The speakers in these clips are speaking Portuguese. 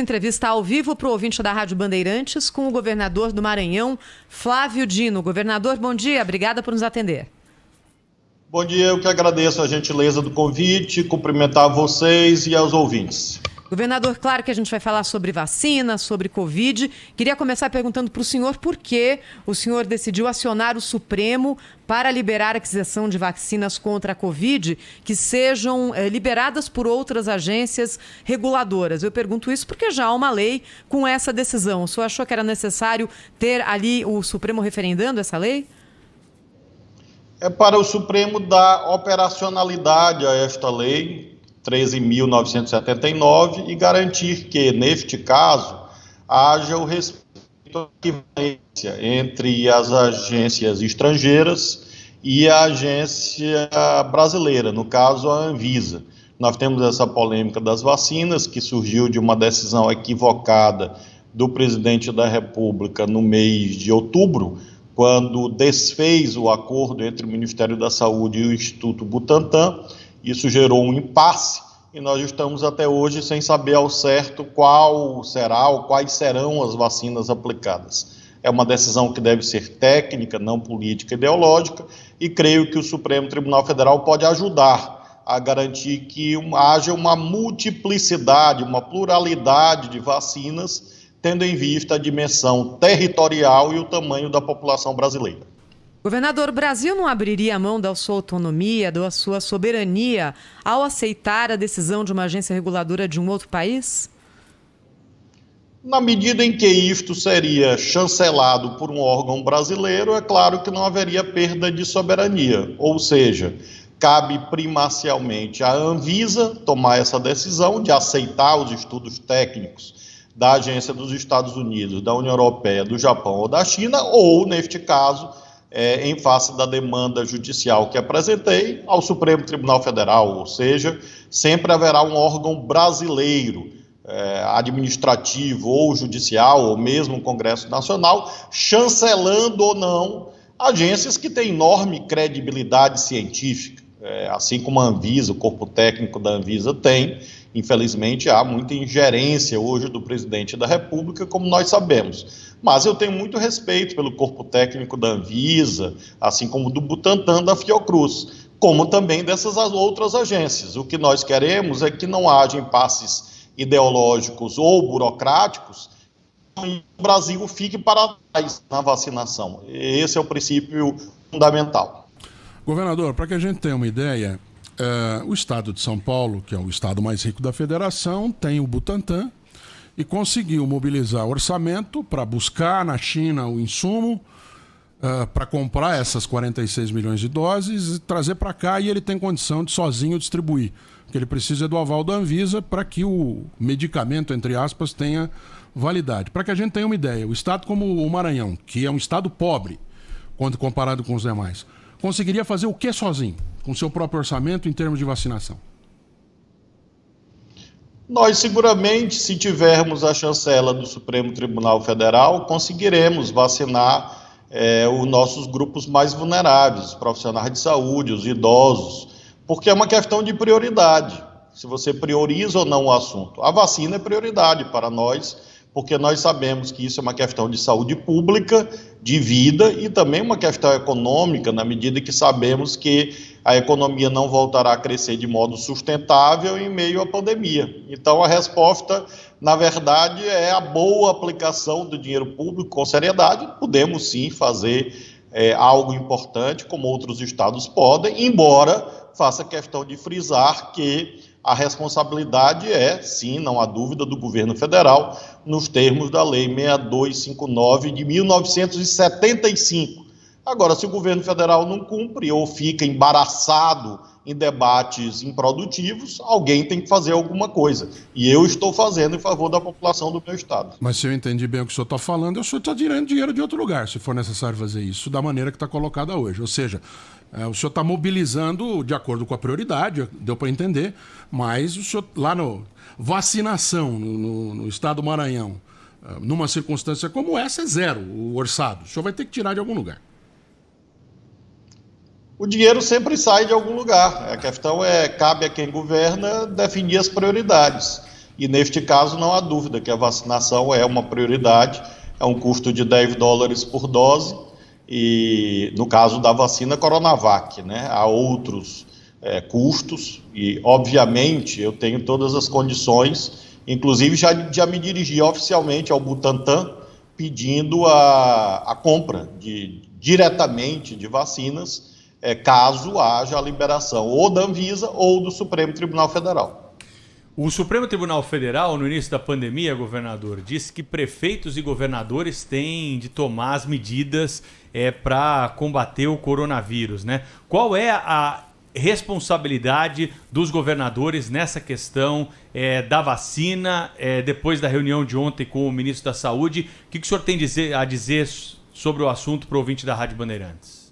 Entrevista ao vivo para o ouvinte da Rádio Bandeirantes com o governador do Maranhão, Flávio Dino. Governador, bom dia, obrigada por nos atender. Bom dia, eu que agradeço a gentileza do convite, cumprimentar vocês e aos ouvintes. Governador, claro que a gente vai falar sobre vacina, sobre Covid. Queria começar perguntando para o senhor por que o senhor decidiu acionar o Supremo para liberar a aquisição de vacinas contra a Covid que sejam liberadas por outras agências reguladoras. Eu pergunto isso porque já há uma lei com essa decisão. O senhor achou que era necessário ter ali o Supremo referendando essa lei? É para o Supremo dar operacionalidade a esta lei 13.979 e garantir que, neste caso, haja o respeito à equivalência entre as agências estrangeiras e a agência brasileira, no caso a Anvisa. Nós temos essa polêmica das vacinas, que surgiu de uma decisão equivocada do presidente da República no mês de outubro, quando desfez o acordo entre o Ministério da Saúde e o Instituto Butantan. Isso gerou um impasse e nós estamos até hoje sem saber ao certo qual será ou quais serão as vacinas aplicadas. É uma decisão que deve ser técnica, não política e ideológica, e creio que o Supremo Tribunal Federal pode ajudar a garantir que haja uma multiplicidade, uma pluralidade de vacinas, tendo em vista a dimensão territorial e o tamanho da população brasileira. Governador, o Brasil não abriria a mão da sua autonomia, da sua soberania, ao aceitar a decisão de uma agência reguladora de um outro país? Na medida em que isto seria chancelado por um órgão brasileiro, é claro que não haveria perda de soberania. Ou seja, cabe primacialmente à Anvisa tomar essa decisão de aceitar os estudos técnicos da Agência dos Estados Unidos, da União Europeia, do Japão ou da China, ou, neste caso, em face da demanda judicial que apresentei ao Supremo Tribunal Federal, ou seja, sempre haverá um órgão brasileiro, administrativo ou judicial, ou mesmo o Congresso Nacional, chancelando ou não agências que têm enorme credibilidade científica, assim como a Anvisa, o corpo técnico da Anvisa tem. Infelizmente, há muita ingerência hoje do presidente da República, como nós sabemos. Mas eu tenho muito respeito pelo corpo técnico da Anvisa, assim como do Butantan, da Fiocruz, como também dessas outras agências. O que nós queremos é que não haja impasses ideológicos ou burocráticos e o Brasil fique para trás na vacinação. Esse é o princípio fundamental. Governador, para que a gente tenha uma ideia, o estado de São Paulo, que é o estado mais rico da federação, tem o Butantan e conseguiu mobilizar orçamento para buscar na China o insumo para comprar essas 46 milhões de doses e trazer para cá, e ele tem condição de sozinho distribuir. O que ele precisa é do aval da Anvisa para que o medicamento, entre aspas, tenha validade. Para que a gente tenha uma ideia, o estado como o Maranhão, que é um estado pobre, quando comparado com os demais, conseguiria fazer o que sozinho, com seu próprio orçamento em termos de vacinação? Nós, seguramente, se tivermos a chancela do Supremo Tribunal Federal, conseguiremos vacinar os nossos grupos mais vulneráveis, os profissionais de saúde, os idosos, porque é uma questão de prioridade, se você prioriza ou não o assunto. A vacina é prioridade para nós, porque nós sabemos que isso é uma questão de saúde pública, de vida e também uma questão econômica, na medida que sabemos que a economia não voltará a crescer de modo sustentável em meio à pandemia. Então, a resposta, na verdade, é a boa aplicação do dinheiro público com seriedade. Podemos, sim, fazer algo importante, como outros estados podem, embora faça questão de frisar que a responsabilidade é, sim, não há dúvida, do governo federal, nos termos da Lei 6259 de 1975. Agora, se o governo federal não cumpre ou fica embaraçado em debates improdutivos, alguém tem que fazer alguma coisa. E eu estou fazendo em favor da população do meu estado. Mas se eu entendi bem o que o senhor está falando, o senhor está tirando dinheiro de outro lugar, se for necessário fazer isso, da maneira que está colocada hoje. Ou seja, o senhor está mobilizando de acordo com a prioridade, deu para entender, mas o senhor, lá no vacinação, no estado do Maranhão, numa circunstância como essa, é zero o orçado. O senhor vai ter que tirar de algum lugar. O dinheiro sempre sai de algum lugar. A questão cabe a quem governa definir as prioridades. E neste caso não há dúvida que a vacinação é uma prioridade, é um custo de $10 por dose, e no caso da vacina Coronavac, né, há outros custos, e obviamente eu tenho todas as condições, inclusive já me dirigi oficialmente ao Butantan pedindo a compra diretamente de vacinas, caso haja a liberação ou da Anvisa ou do Supremo Tribunal Federal. O Supremo Tribunal Federal, no início da pandemia, governador, disse que prefeitos e governadores têm de tomar as medidas para combater o coronavírus, né? Qual é a responsabilidade dos governadores nessa questão da vacina, depois da reunião de ontem com o ministro da Saúde? O que o senhor tem a dizer sobre o assunto para o ouvinte da Rádio Bandeirantes?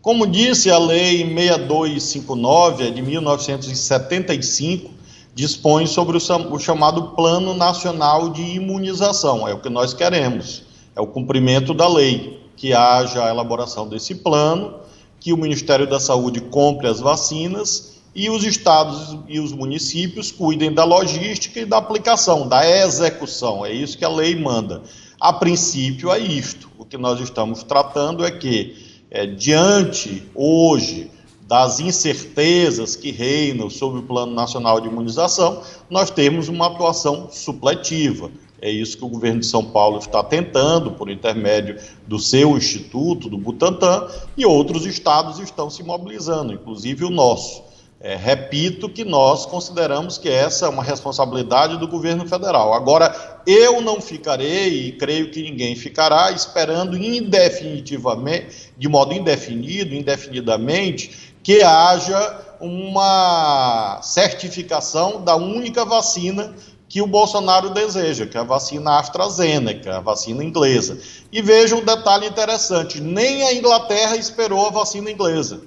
Como disse, a Lei 6259, de 1975, dispõe sobre o chamado Plano Nacional de Imunização. É o que nós queremos, é o cumprimento da lei, que haja a elaboração desse plano, que o Ministério da Saúde compre as vacinas e os estados e os municípios cuidem da logística e da aplicação, da execução. É isso que a lei manda. A princípio é isto. O que nós estamos tratando é que, diante hoje das incertezas que reinam sobre o Plano Nacional de Imunização, nós temos uma atuação supletiva. É isso que o governo de São Paulo está tentando, por intermédio do seu instituto, do Butantan, e outros estados estão se mobilizando, inclusive o nosso. Repito que nós consideramos que essa é uma responsabilidade do governo federal. Agora, eu não ficarei, e creio que ninguém ficará, esperando indefinitivamente, de modo indefinido, indefinidamente, que haja uma certificação da única vacina que o Bolsonaro deseja, que é a vacina AstraZeneca, a vacina inglesa. E veja um detalhe interessante, nem a Inglaterra esperou a vacina inglesa.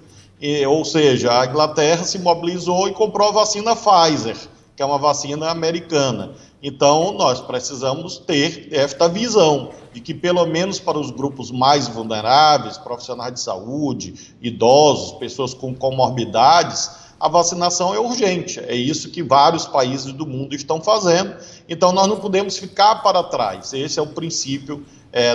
Ou seja, a Inglaterra se mobilizou e comprou a vacina Pfizer, que é uma vacina americana. Então, nós precisamos ter esta visão de que, pelo menos para os grupos mais vulneráveis, profissionais de saúde, idosos, pessoas com comorbidades, a vacinação é urgente. É isso que vários países do mundo estão fazendo. Então, nós não podemos ficar para trás. Esse é o princípio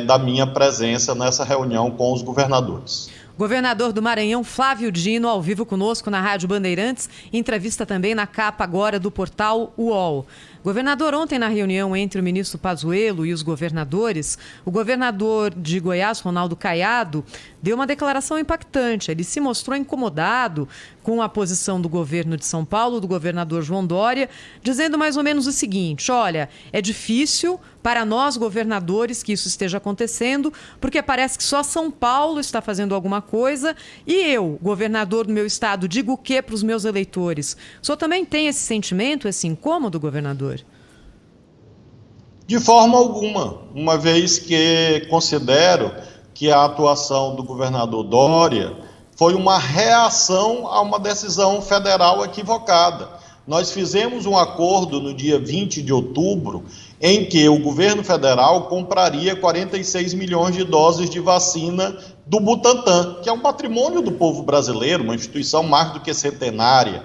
da minha presença nessa reunião com os governadores. Governador do Maranhão, Flávio Dino, ao vivo conosco na Rádio Bandeirantes, entrevista também na capa agora do portal UOL. Governador, ontem na reunião entre o ministro Pazuello e os governadores, o governador de Goiás, Ronaldo Caiado, deu uma declaração impactante. Ele se mostrou incomodado com a posição do governo de São Paulo, do governador João Dória, dizendo mais ou menos o seguinte: olha, é difícil para nós governadores que isso esteja acontecendo, porque parece que só São Paulo está fazendo alguma coisa e eu, governador do meu estado, digo o quê para os meus eleitores? O senhor também tem esse sentimento, esse incômodo, governador? De forma alguma, uma vez que considero que a atuação do governador Dória foi uma reação a uma decisão federal equivocada. Nós fizemos um acordo no dia 20 de outubro em que o governo federal compraria 46 milhões de doses de vacina do Butantan, que é um patrimônio do povo brasileiro, uma instituição mais do que centenária.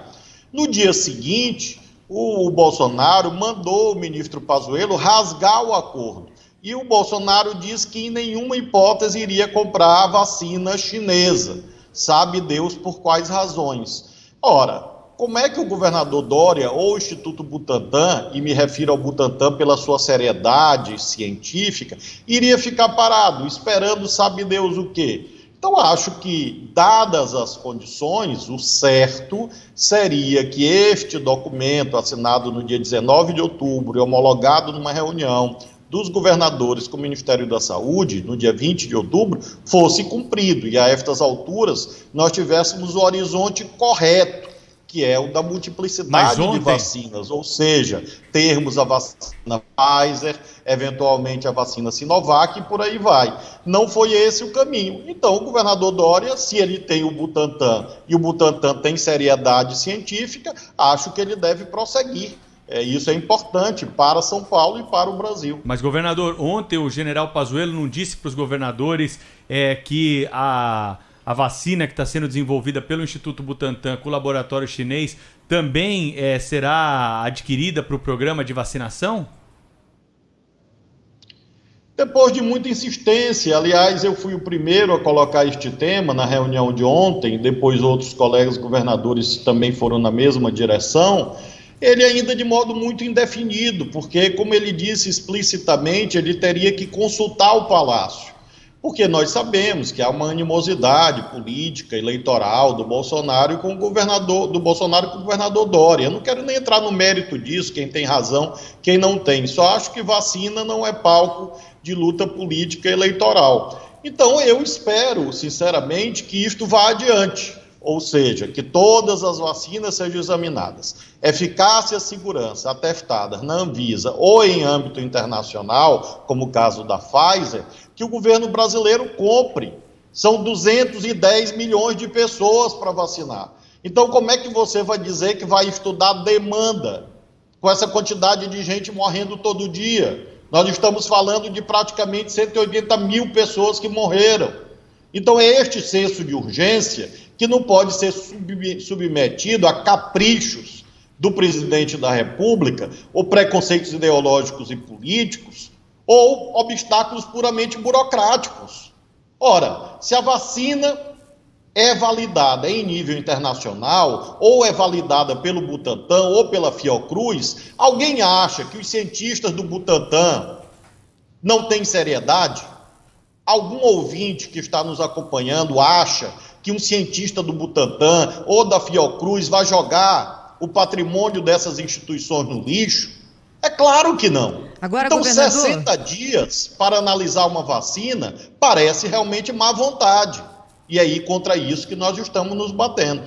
No dia seguinte, o Bolsonaro mandou o ministro Pazuello rasgar o acordo. E o Bolsonaro disse que em nenhuma hipótese iria comprar a vacina chinesa. Sabe Deus por quais razões. Ora, como é que o governador Dória ou o Instituto Butantan, e me refiro ao Butantan pela sua seriedade científica, iria ficar parado, esperando sabe Deus o quê? Então, acho que, dadas as condições, o certo seria que este documento, assinado no dia 19 de outubro e homologado numa reunião dos governadores com o Ministério da Saúde, no dia 20 de outubro, fosse cumprido. E a estas alturas, nós tivéssemos o horizonte correto, que é o da multiplicidade de vacinas, ou seja, termos a vacina Pfizer, eventualmente a vacina Sinovac e por aí vai. Não foi esse o caminho. Então, o governador Dória, se ele tem o Butantan e o Butantan tem seriedade científica, acho que ele deve prosseguir. Isso é importante para São Paulo e para o Brasil. Mas, governador, ontem o general Pazuello não disse para os governadores que a vacina que está sendo desenvolvida pelo Instituto Butantan com o laboratório chinês também será adquirida para o programa de vacinação? Depois de muita insistência, aliás, eu fui o primeiro a colocar este tema na reunião de ontem, depois outros colegas governadores também foram na mesma direção, ele ainda de modo muito indefinido, porque, como ele disse explicitamente, ele teria que consultar o Palácio, porque nós sabemos que há uma animosidade política, eleitoral do Bolsonaro com o governador Dória. Eu não quero nem entrar no mérito disso, quem tem razão, quem não tem, só acho que vacina não é palco de luta política eleitoral. Então eu espero, sinceramente, que isto vá adiante, ou seja, que todas as vacinas sejam examinadas. Eficácia e segurança atestadas na Anvisa ou em âmbito internacional, como o caso da Pfizer, que o governo brasileiro compre. São 210 milhões de pessoas para vacinar. Então como é que você vai dizer que vai estudar demanda com essa quantidade de gente morrendo todo dia? Nós estamos falando de praticamente 180 mil pessoas que morreram. Então é este senso de urgência que não pode ser submetido a caprichos do presidente da República, ou preconceitos ideológicos e políticos, ou obstáculos puramente burocráticos. Ora, se a vacina é validada em nível internacional, ou é validada pelo Butantan ou pela Fiocruz, alguém acha que os cientistas do Butantan não têm seriedade? Algum ouvinte que está nos acompanhando acha que um cientista do Butantan ou da Fiocruz vai jogar o patrimônio dessas instituições no lixo? É claro que não. Agora, então, governador... 60 dias para analisar uma vacina parece realmente má vontade. E é aí contra isso que nós estamos nos batendo.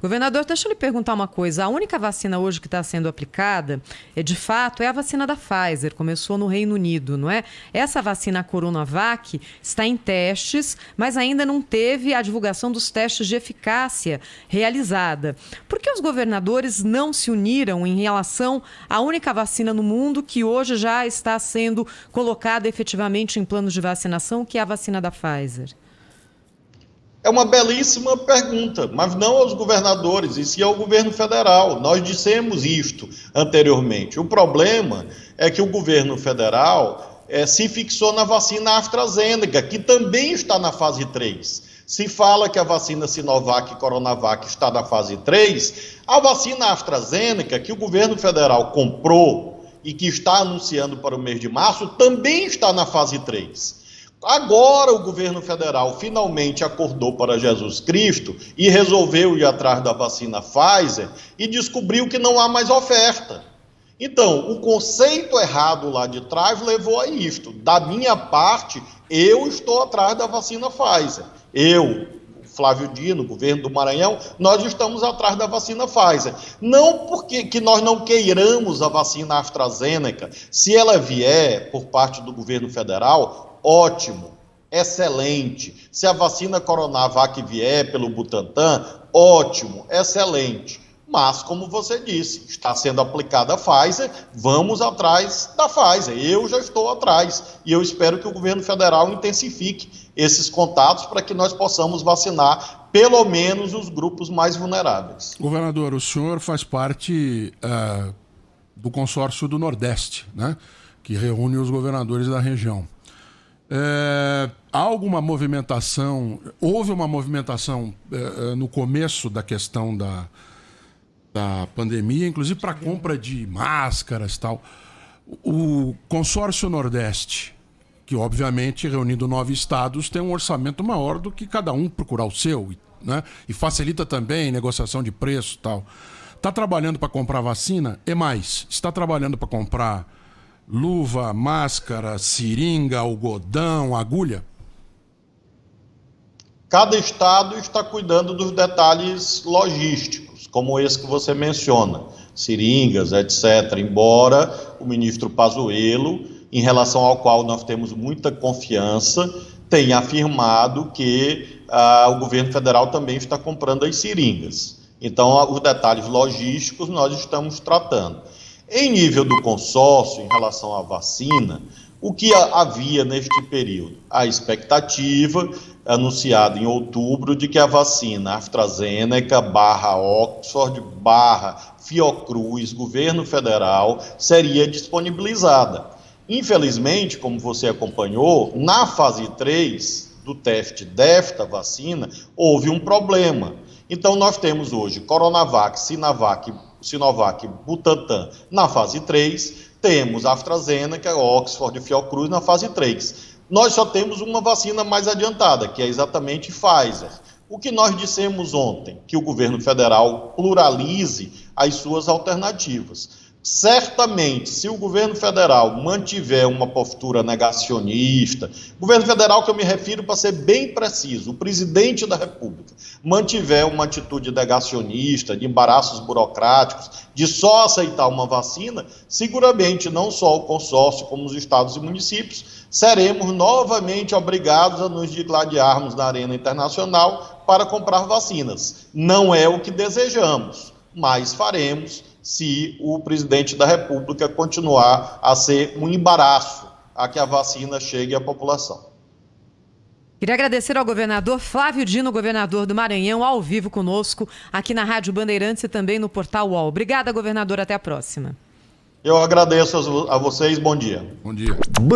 Governador, deixa eu lhe perguntar uma coisa. A única vacina hoje que está sendo aplicada, de fato, é a vacina da Pfizer. Começou no Reino Unido, não é? Essa vacina Coronavac está em testes, mas ainda não teve a divulgação dos testes de eficácia realizada. Por que os governadores não se uniram em relação à única vacina no mundo que hoje já está sendo colocada efetivamente em planos de vacinação, que é a vacina da Pfizer? É uma belíssima pergunta, mas não aos governadores, e sim ao governo federal. Nós dissemos isto anteriormente. O problema é que o governo federal se fixou na vacina AstraZeneca, que também está na fase 3. Se fala que a vacina Sinovac e Coronavac está na fase 3, a vacina AstraZeneca, que o governo federal comprou e que está anunciando para o mês de março, também está na fase 3. Agora o governo federal finalmente acordou para Jesus Cristo e resolveu ir atrás da vacina Pfizer e descobriu que não há mais oferta. Então, o conceito errado lá de trás levou a isto. Da minha parte, eu estou atrás da vacina Pfizer. Eu, Flávio Dino, governo do Maranhão, nós estamos atrás da vacina Pfizer. Não porque que nós não queiramos a vacina AstraZeneca. Se ela vier por parte do governo federal, ótimo, excelente. Se a vacina Coronavac vier pelo Butantan, ótimo, excelente. Mas, como você disse, está sendo aplicada a Pfizer, vamos atrás da Pfizer. Eu já estou atrás e eu espero que o governo federal intensifique esses contatos para que nós possamos vacinar pelo menos os grupos mais vulneráveis. Governador, o senhor faz parte do consórcio do Nordeste, né, que reúne os governadores da região. Há alguma movimentação, houve uma movimentação no começo da questão da pandemia, inclusive para compra de máscaras e tal. O consórcio Nordeste, que obviamente reunindo 9 estados, tem um orçamento maior do que cada um procurar o seu, né? E facilita também negociação de preço e tal. Está trabalhando para comprar vacina? E mais, está trabalhando para comprar luva, máscara, seringa, algodão, agulha? Cada estado está cuidando dos detalhes logísticos, como esse que você menciona, seringas, etc. Embora o ministro Pazuello, em relação ao qual nós temos muita confiança, tenha afirmado que o governo federal também está comprando as seringas. Então, os detalhes logísticos nós estamos tratando. Em nível do consórcio, em relação à vacina, o que havia neste período? A expectativa anunciado em outubro de que a vacina AstraZeneca /Oxford Fiocruz, governo federal, seria disponibilizada. Infelizmente, como você acompanhou, na fase 3 do teste desta vacina, houve um problema. Então, nós temos hoje Coronavac, Sinovac, Butantan na fase 3, temos AstraZeneca, Oxford, Fiocruz na fase 3. Nós só temos uma vacina mais adiantada, que é exatamente Pfizer. O que nós dissemos ontem? Que o governo federal pluralize as suas alternativas. Certamente, se o governo federal mantiver uma postura negacionista, governo federal que eu me refiro para ser bem preciso, o presidente da República, mantiver uma atitude negacionista, de embaraços burocráticos, de só aceitar uma vacina, seguramente não só o consórcio, como os estados e municípios, seremos novamente obrigados a nos digladiarmos na arena internacional para comprar vacinas. Não é o que desejamos, mas faremos se o presidente da República continuar a ser um embaraço a que a vacina chegue à população. Queria agradecer ao governador Flávio Dino, governador do Maranhão, ao vivo conosco, aqui na Rádio Bandeirantes e também no Portal UOL. Obrigada, governador. Até a próxima. Eu agradeço a vocês. Bom dia. Bom dia.